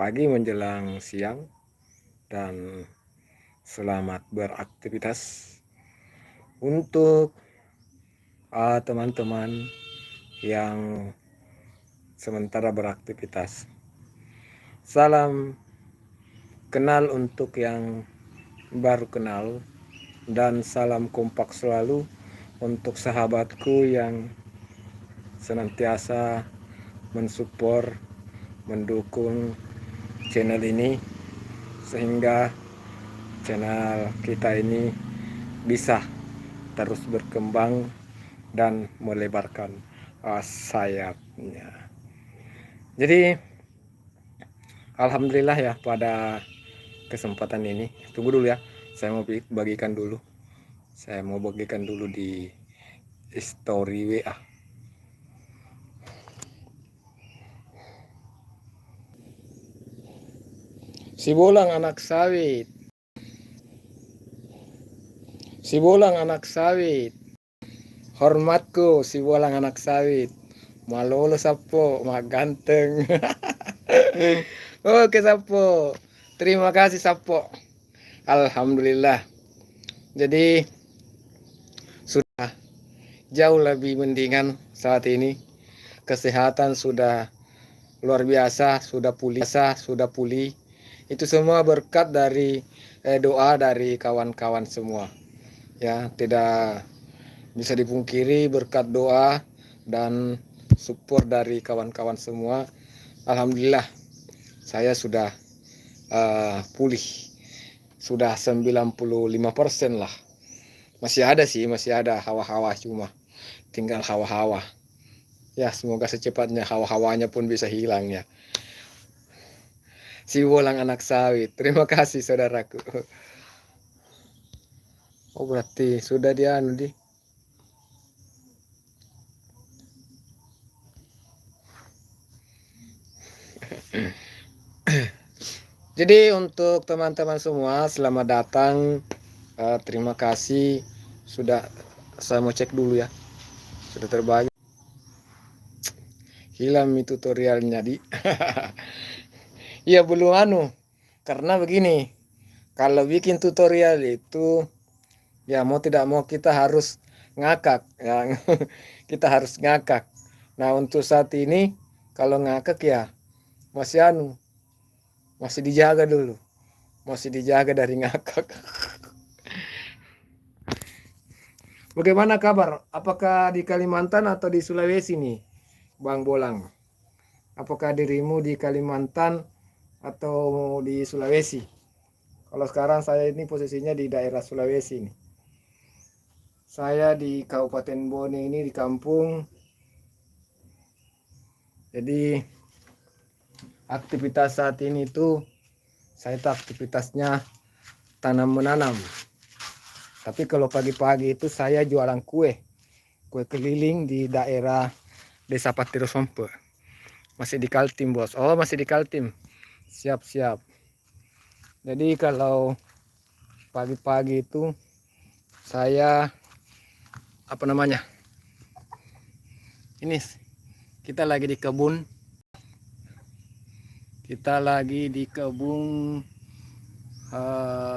pagi menjelang siang, dan selamat beraktivitas untuk teman-teman yang sementara beraktivitas. Salam kenal untuk yang baru kenal, dan salam kompak selalu untuk sahabatku yang senantiasa mensupport, mendukung channel ini, sehingga channel kita ini bisa terus berkembang dan melebarkan sayapnya. Jadi alhamdulillah ya, pada kesempatan ini tunggu dulu ya, saya mau bagikan dulu di story WA. Si bolang anak sawit, si bolang anak sawit, hormatku si bolang anak sawit, malolo sapo, mak ganteng. Oke sapo, terima kasih sapo. Alhamdulillah. Jadi sudah jauh lebih mendingan saat ini. Kesehatan sudah luar biasa, sudah pulih. Itu semua berkat dari doa dari kawan-kawan semua. Ya, tidak bisa dipungkiri berkat doa dan support dari kawan-kawan semua. Alhamdulillah, saya sudah pulih. Sudah 95% lah. Masih ada hawa-hawa, cuma tinggal hawa-hawa. Ya, semoga secepatnya hawa-hawanya pun bisa hilang ya. Si bolang anak sawit. Terima kasih saudaraku. Oh, berarti sudah dianu di. Jadi untuk teman-teman semua, selamat datang. Terima kasih sudah, saya mau cek dulu ya. Sudah terbagi. Hilang tutorialnya di. Iya belum anu. Karena begini, kalau bikin tutorial itu ya mau tidak mau kita harus ngakak ya. Kita harus ngakak. Nah, untuk saat ini kalau ngakak ya masih dijaga dulu. Masih dijaga dari ngakak. Bagaimana kabar? Apakah di Kalimantan atau di Sulawesi nih, Bang Bolang? Apakah dirimu di Kalimantan atau di Sulawesi? Kalau sekarang saya ini posisinya di daerah Sulawesi nih. Saya di Kabupaten Bone ini, di kampung. Jadi aktivitas saat ini tuh saya tuh aktivitasnya tanam menanam. Tapi kalau pagi-pagi itu saya jualan kue keliling di daerah Desa Patiro Sompe. Masih di Kaltim, bos. Oh, masih di Kaltim. Siap-siap. Jadi kalau pagi-pagi itu saya ini kita lagi di kebun. Kita lagi di kebun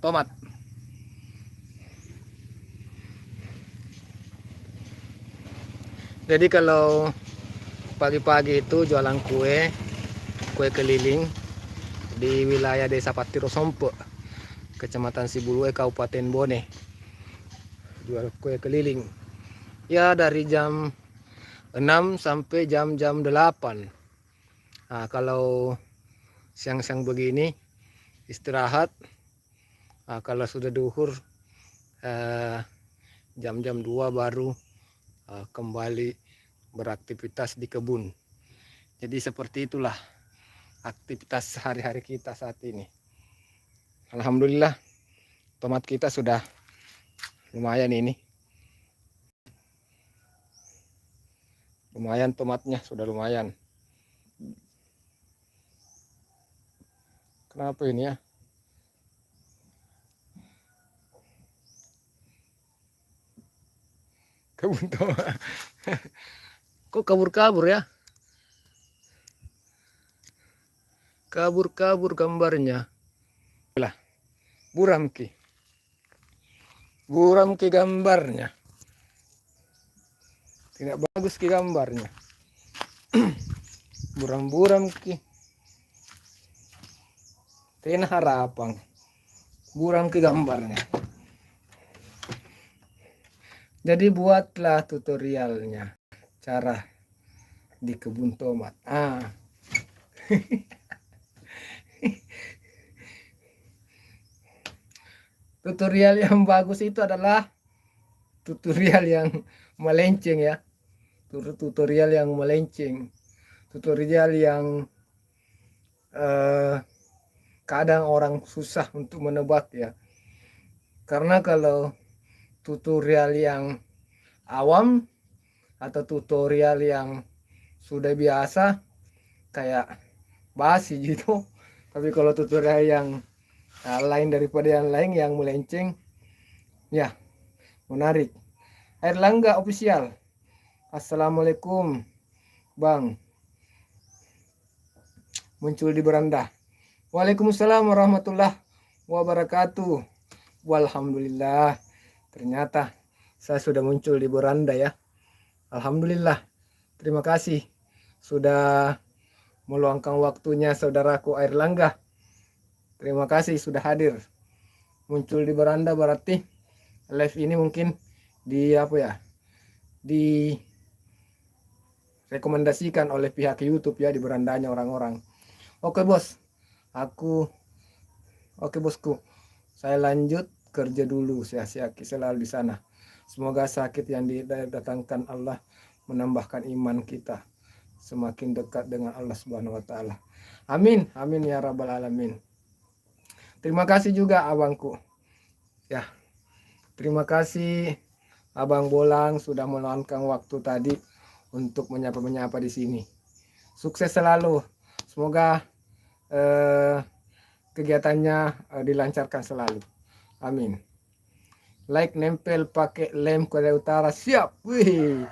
tomat. Jadi kalau pagi-pagi itu jualan kue keliling di wilayah Desa Patiro Sompe, Kecamatan Sibulue, Kabupaten Bone. Jual kue keliling. Ya, dari jam 6 sampai jam-jam 8. Nah, kalau siang-siang begini istirahat. Nah, kalau sudah duhur jam-jam 2 baru kembali beraktivitas di kebun. Jadi seperti itulah aktivitas hari-hari kita saat ini. Alhamdulillah tomat kita sudah lumayan ini. Lumayan tomatnya, sudah lumayan. Kenapa ini ya? Kebun tomat. Kok kabur-kabur ya? Kabur-kabur gambarnya. Lah, buram ki. Buram ki gambarnya. Tidak bagus ki gambarnya. Buram-buram ki. Tena harapan. Buram ki gambarnya. Jadi buatlah tutorialnya. Cara di kebun tomat. Tutorial yang bagus itu adalah tutorial yang melenceng ya. Tutorial yang melenceng. Tutorial yang kadang orang susah untuk menebak ya. Karena kalau tutorial yang awam atau tutorial yang sudah biasa kayak basi gitu. Tapi kalau tutorial yang lain daripada yang lain yang melenceng ya menarik. Airlangga official. Assalamualaikum Bang. Muncul di beranda. Waalaikumsalam warahmatullahi wabarakatuh. Walhamdulillah. Ternyata saya sudah muncul di beranda ya. Alhamdulillah. Terima kasih sudah meluangkan waktunya saudaraku Airlangga. Terima kasih sudah hadir. Muncul di beranda berarti live ini mungkin di rekomendasikan oleh pihak YouTube ya di berandanya orang-orang. Oke bosku. Saya lanjut kerja dulu. Saya selalu di sana. Semoga sakit yang didatangkan Allah menambahkan iman kita semakin dekat dengan Allah Subhanahu wa taala. Amin. Amin ya rabbal alamin. Terima kasih juga abangku. Ya. Terima kasih Abang Bolang sudah meluangkan waktu tadi untuk menyapa di sini. Sukses selalu. Semoga kegiatannya dilancarkan selalu. Amin. Like nempel pakai lem Korea Utara siap. Wih.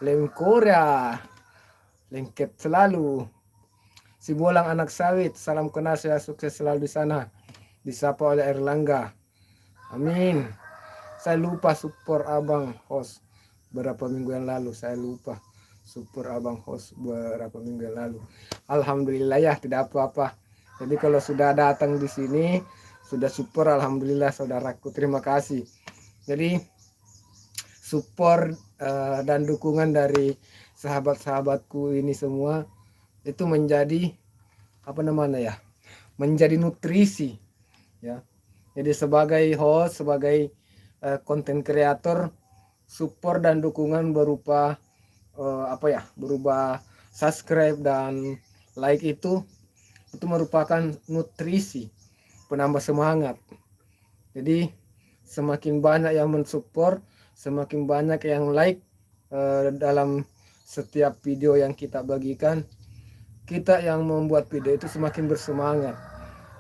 Lem Korea. Lengket selalu. Si Bolang anak sawit, salam kenal, saya sukses selalu di sana. Disapa oleh Airlangga. Amin. Saya lupa support abang host berapa minggu yang lalu. Alhamdulillah ya, tidak apa-apa. Jadi kalau sudah datang di sini, sudah support, alhamdulillah saudaraku. Terima kasih. Jadi support dan dukungan dari sahabat-sahabatku ini semua itu menjadi menjadi nutrisi ya. Jadi sebagai host, sebagai konten kreator, support dan dukungan berupa berupa subscribe dan like itu merupakan nutrisi penambah semangat. Jadi semakin banyak yang mensupport, semakin banyak yang like dalam setiap video yang kita bagikan, kita yang membuat video itu semakin bersemangat.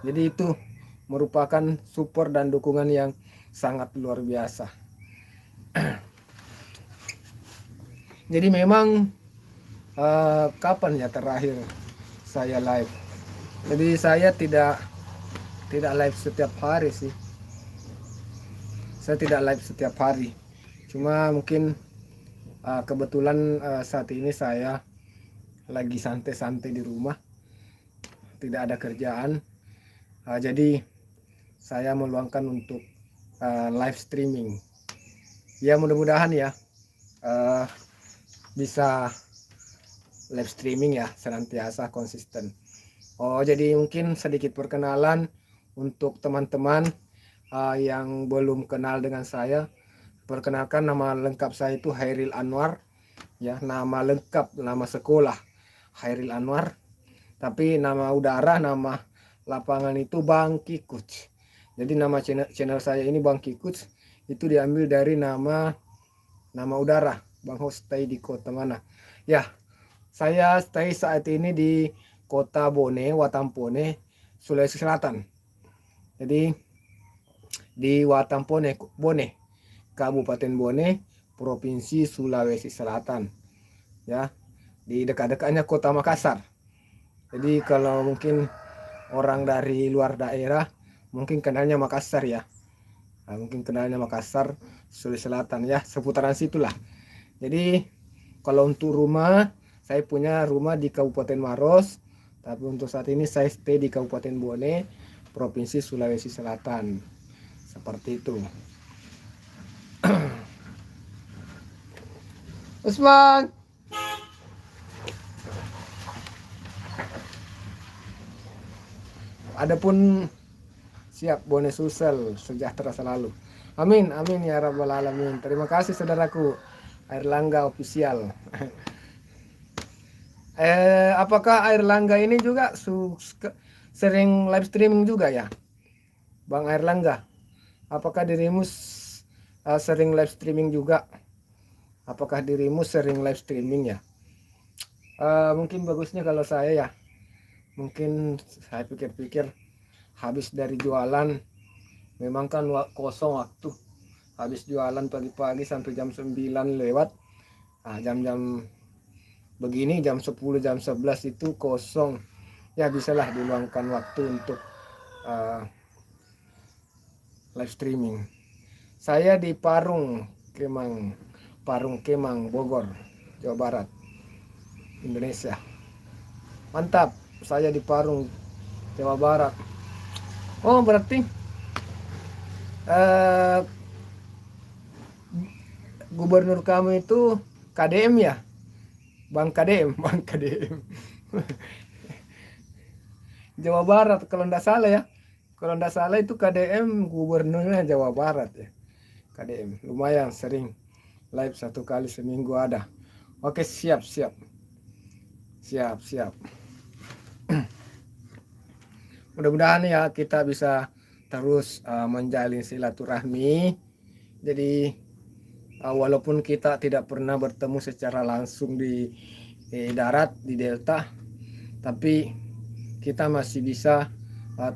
Jadi itu merupakan support dan dukungan yang sangat luar biasa. Jadi memang kapan ya terakhir saya live? Jadi saya tidak live setiap hari sih. Saya tidak live setiap hari. Cuma mungkin kebetulan saat ini saya lagi santai-santai di rumah, tidak ada kerjaan. Jadi saya meluangkan untuk live streaming. Ya mudah-mudahan ya bisa live streaming ya senantiasa konsisten. Jadi mungkin sedikit perkenalan untuk teman-teman yang belum kenal dengan saya. Perkenalkan, nama lengkap saya itu Hairil Anwar ya, nama lengkap, nama sekolah Hairil Anwar, tapi nama udara, nama lapangan itu Bang Kikuts. Jadi nama channel saya ini Bang Kikuts itu diambil dari nama udara. Bang host stay di kota mana? Ya, saya stay saat ini di kota Bone, Watampone, Sulawesi Selatan. Jadi di Watampone, Bone, Kabupaten Bone, Provinsi Sulawesi Selatan. Ya, di dekat-dekatnya kota Makassar. Jadi kalau mungkin orang dari luar daerah mungkin kenalnya Makassar ya. Nah, mungkin kenalnya Makassar, Sulawesi Selatan ya, seputaran situlah. Jadi kalau untuk rumah, saya punya rumah di Kabupaten Maros, tapi untuk saat ini saya stay di Kabupaten Bone, Provinsi Sulawesi Selatan. Seperti itu. Usman. Adapun siap Bone Sulsel, sejahtera selalu. Amin, amin ya rabbal alamin. Terima kasih saudaraku. Airlangga official. Apakah Airlangga ini juga sering live streaming juga ya, Bang Airlangga? Apakah dirimu sering live streaming juga? Apakah dirimu sering live streaming ya? Mungkin bagusnya kalau saya ya, mungkin saya pikir-pikir habis dari jualan, memang kan kosong waktu. Habis jualan pagi-pagi sampai jam 9 lewat. Jam-jam begini jam 10, jam 11 itu kosong. Ya bisalah diluangkan waktu untuk live streaming. Saya di Parung Kemang, Bogor, Jawa Barat, Indonesia. Mantap, saya di Parung, Jawa Barat. Oh berarti gubernur kamu itu KDM ya, Bang KDM, Bang KDM. Jawa Barat kalau ndak salah ya. Kalau ndak salah itu KDM gubernurnya Jawa Barat ya. KDM lumayan sering live 1 kali seminggu ada. Oke, siap. Mudah-mudahan ya kita bisa terus menjalin silaturahmi. Jadi walaupun kita tidak pernah bertemu secara langsung di darat, di delta, tapi kita masih bisa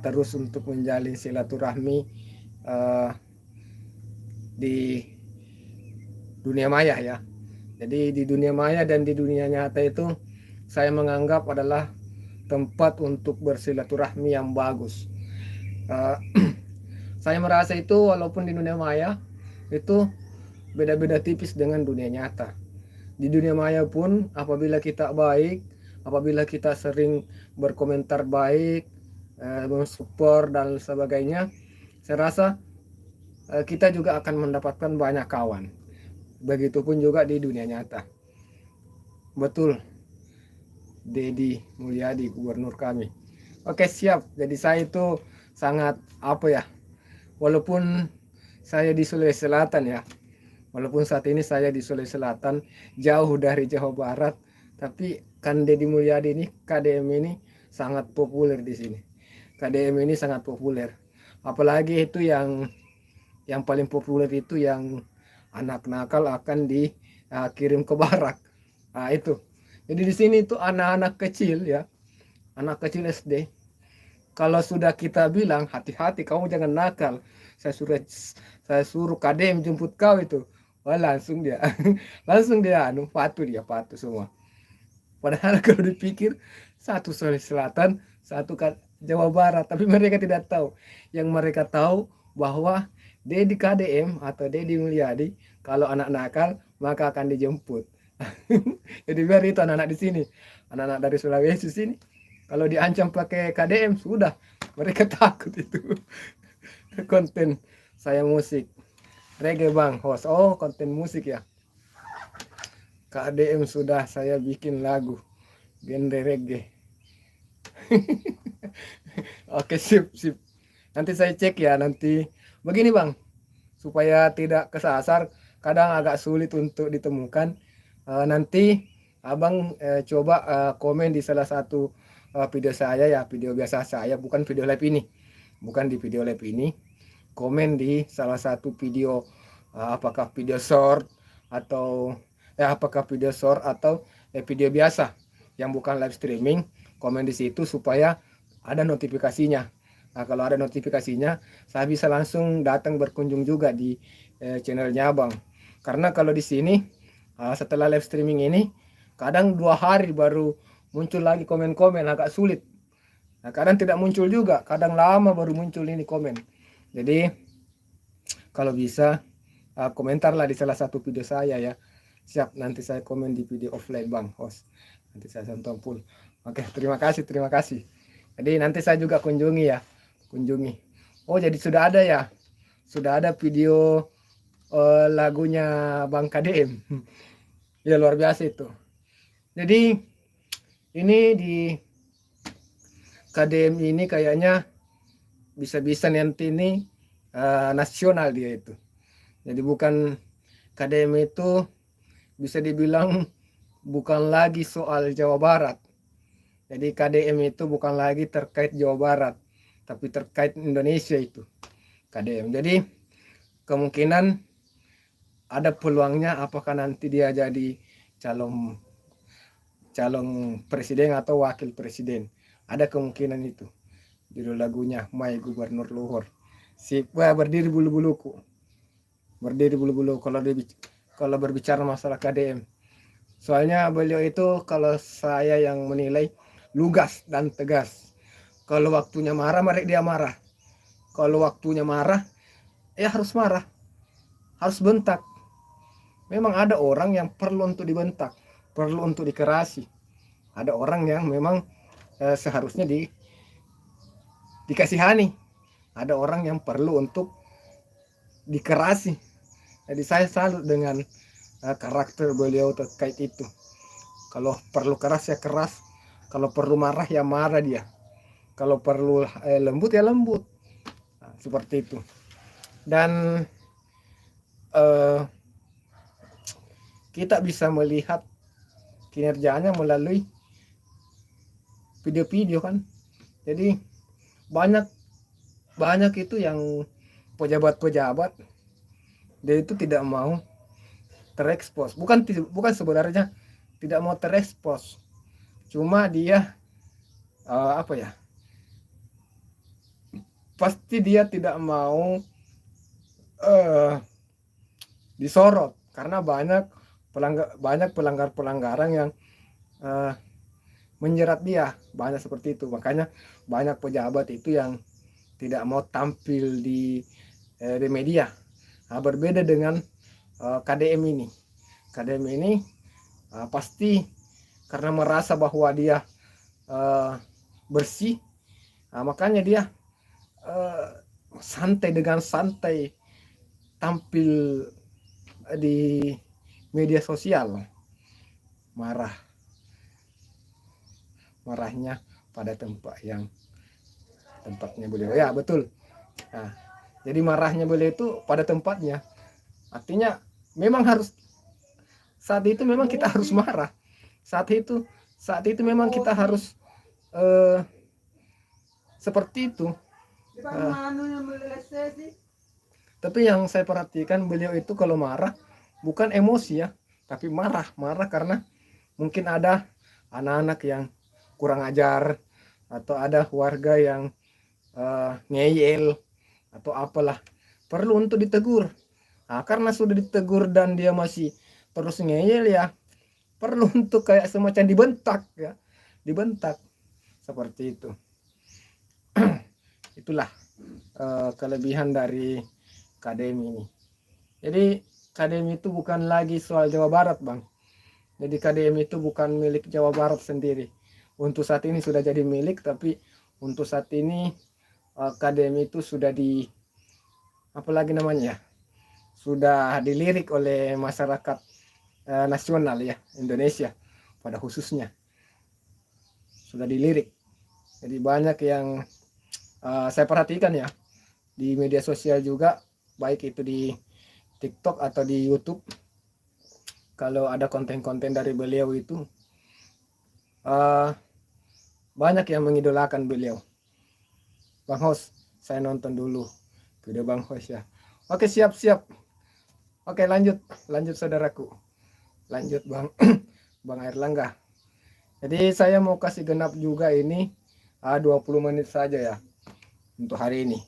terus untuk menjalin silaturahmi di dunia maya ya. Jadi di dunia maya dan di dunia nyata itu saya menganggap adalah tempat untuk bersilaturahmi yang bagus. Saya merasa itu walaupun di dunia maya itu beda-beda tipis dengan dunia nyata. Di dunia maya pun apabila kita baik, apabila kita sering berkomentar baik, mensupport dan sebagainya, saya rasa kita juga akan mendapatkan banyak kawan. Begitupun juga di dunia nyata. Betul, Dedi Mulyadi, gubernur kami. Oke, siap. Jadi saya itu sangat walaupun saya di Sulawesi Selatan ya, walaupun saat ini saya di Sulawesi Selatan, jauh dari Jawa Barat, tapi kan Dedi Mulyadi ini, KDM ini sangat populer di sini. KDM ini sangat populer. Apalagi itu yang paling populer itu yang anak nakal akan dikirim ke barak. Itu. Jadi di sini itu anak-anak kecil ya, anak kecil SD. Kalau sudah kita bilang hati-hati kamu jangan nakal, saya suruh KDM jemput kau itu, wah langsung dia patuh semua. Padahal kalau dipikir satu Sulawesi Selatan, satu Jawa Barat, tapi mereka tidak tahu. Yang mereka tahu bahwa Dedi KDM atau Dedi Mulyadi kalau anak nakal maka akan dijemput. Jadi biar itu anak-anak di sini, anak-anak dari Sulawesi sini, kalau diancam pakai KDM sudah mereka takut itu. Konten saya musik reggae bang, host. Oh konten musik ya. KDM sudah saya bikin lagu genre reggae. Oke, sip. Nanti saya cek ya nanti. Begini bang, supaya tidak kesasar, kadang agak sulit untuk ditemukan. Nanti abang coba komen di salah satu video saya ya, video biasa saya, bukan video live ini, bukan di video live ini. Komen di salah satu video, apakah video short atau video biasa yang bukan live streaming. Komen di situ supaya ada notifikasinya. Nah, kalau ada notifikasinya, saya bisa langsung datang berkunjung juga di channelnya abang. Karena kalau di sini setelah live streaming ini kadang 2 hari baru muncul lagi komen-komen, agak sulit. Nah, kadang tidak muncul juga, kadang lama baru muncul ini komen. Jadi kalau bisa komentarlah di salah satu video saya ya. Siap, nanti saya komen di video offline Bang Host. Nanti saya tonton full. Oke, terima kasih, terima kasih. Jadi nanti saya juga kunjungi ya, kunjungi. Oh, jadi sudah ada ya, sudah ada video lagunya Bang KDM. Ya luar biasa itu. Jadi ini di KDM ini kayaknya bisa-bisa nanti ini nasional dia itu. Jadi bukan KDM itu bisa dibilang bukan lagi soal Jawa Barat. Jadi KDM itu bukan lagi terkait Jawa Barat, tapi terkait Indonesia itu KDM. Jadi kemungkinan ada peluangnya apakah nanti dia jadi calon presiden atau wakil presiden. Ada kemungkinan itu. Judul lagunya My Gubernur Luhur. Wah, berdiri bulu-buluku. Berdiri bulu-bulu kalau berbicara masalah KDM. Soalnya beliau itu kalau saya yang menilai lugas dan tegas. Kalau waktunya marah, dia marah. Kalau waktunya marah, ya harus marah. Harus bentak. Memang ada orang yang perlu untuk dibentak, perlu untuk dikerasi. Ada orang yang memang seharusnya dikasihani. Ada orang yang perlu untuk dikerasi. Jadi saya salut dengan karakter beliau terkait itu. Kalau perlu keras ya keras, kalau perlu marah ya marah dia, kalau perlu lembut ya lembut. Nah, seperti itu. Dan kita bisa melihat kinerjanya melalui video-video kan. Jadi banyak itu yang pejabat-pejabat dia itu tidak mau terekspos. Bukan sebenarnya tidak mau terekspos, cuma dia pasti dia tidak mau disorot karena banyak pelanggaran yang menjerat dia, banyak seperti itu. Makanya banyak pejabat itu yang tidak mau tampil di media. Nah, berbeda dengan KDM ini. KDM ini pasti karena merasa bahwa dia bersih, makanya dia dengan santai tampil di media sosial. Marahnya pada tempatnya beliau. Ya betul. Nah, jadi marahnya beliau itu pada tempatnya. Artinya memang harus saat itu memang kita harus marah. Saat itu memang kita harus seperti itu. Tapi yang saya perhatikan beliau itu kalau marah bukan emosi ya, tapi marah karena mungkin ada anak-anak yang kurang ajar atau ada warga yang ngeyel atau apalah, perlu untuk ditegur. Nah, karena sudah ditegur dan dia masih terus ngeyel ya perlu untuk kayak semacam dibentak seperti itu. Itulah kelebihan dari KDM ini. Jadi KDM itu bukan lagi soal Jawa Barat Bang. Jadi KDM itu bukan milik Jawa Barat sendiri. Untuk saat ini sudah jadi milik, tapi untuk saat ini KDM itu sudah sudah dilirik oleh masyarakat nasional ya, Indonesia pada khususnya sudah dilirik. Jadi banyak yang saya perhatikan ya di media sosial juga, baik itu di TikTok atau di YouTube, kalau ada konten-konten dari beliau itu banyak yang mengidolakan beliau. Bang Host, saya nonton dulu video Bang Host ya. Oke, siap. Oke, lanjut saudaraku. Lanjut Bang Bang Airlangga. Jadi saya mau kasih genap juga ini 20 menit saja ya untuk hari ini.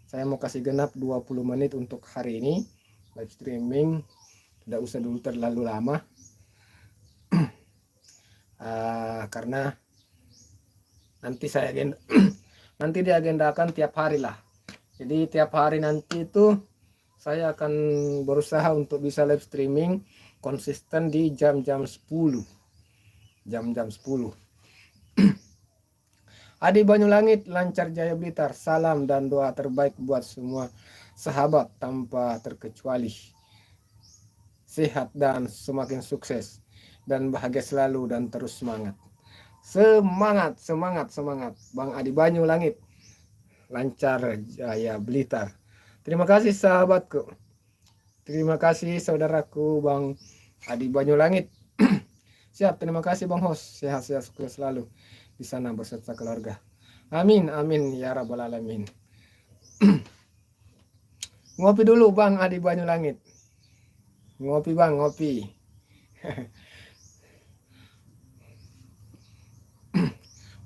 Saya mau kasih genap 20 menit untuk hari ini live streaming. Tidak usah dulu terlalu lama. karena nanti saya nanti diagendakan tiap hari lah. Jadi tiap hari nanti itu saya akan berusaha untuk bisa live streaming konsisten di jam-jam 10. Jam-jam 10. Adi Banyulangit, Lancar Jaya Blitar. Salam dan doa terbaik buat semua sahabat tanpa terkecuali. Sehat dan semakin sukses dan bahagia selalu dan terus semangat. Semangat, semangat, semangat. Bang Adi Banyulangit, Lancar Jaya Blitar. Terima kasih sahabatku. Terima kasih saudaraku Bang Adi Banyulangit. Siap, terima kasih Bang Host. Sehat-sehat sukses selalu di sana beserta keluarga. Amin, amin ya rabbal alamin. Ngopi dulu Bang Adi Banyulangit. Ngopi Bang, ngopi.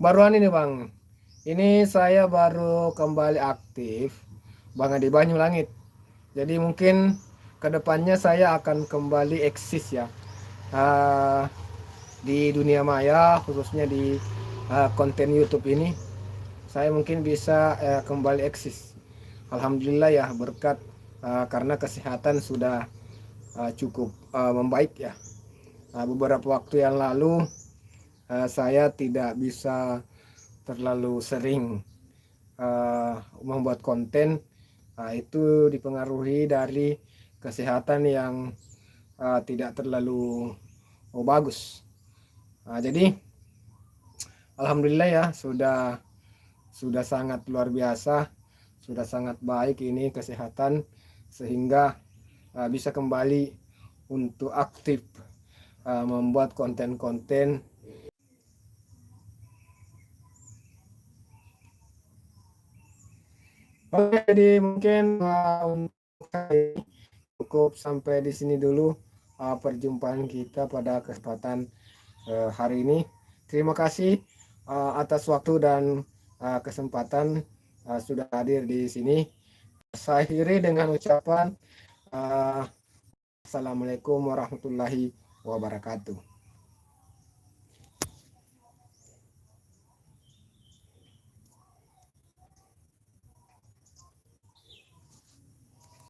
Baruan ini Bang. Ini saya baru kembali aktif Bang Adi Banyulangit. Jadi mungkin kedepannya saya akan kembali eksis ya di dunia maya, khususnya di konten YouTube ini. Saya mungkin bisa kembali eksis. Alhamdulillah ya, berkat karena kesehatan sudah cukup membaik ya. Beberapa waktu yang lalu saya tidak bisa terlalu sering membuat konten. Itu dipengaruhi dari kesehatan yang tidak terlalu bagus. Jadi alhamdulillah ya, sudah sangat luar biasa, sudah sangat baik ini kesehatan, sehingga bisa kembali untuk aktif membuat konten-konten. Oke, jadi mungkin untuk saya cukup sampai di sini dulu perjumpaan kita pada kesempatan hari ini. Terima kasih atas waktu dan kesempatan sudah hadir di sini. Saya akhiri dengan ucapan Assalamualaikum warahmatullahi wabarakatuh.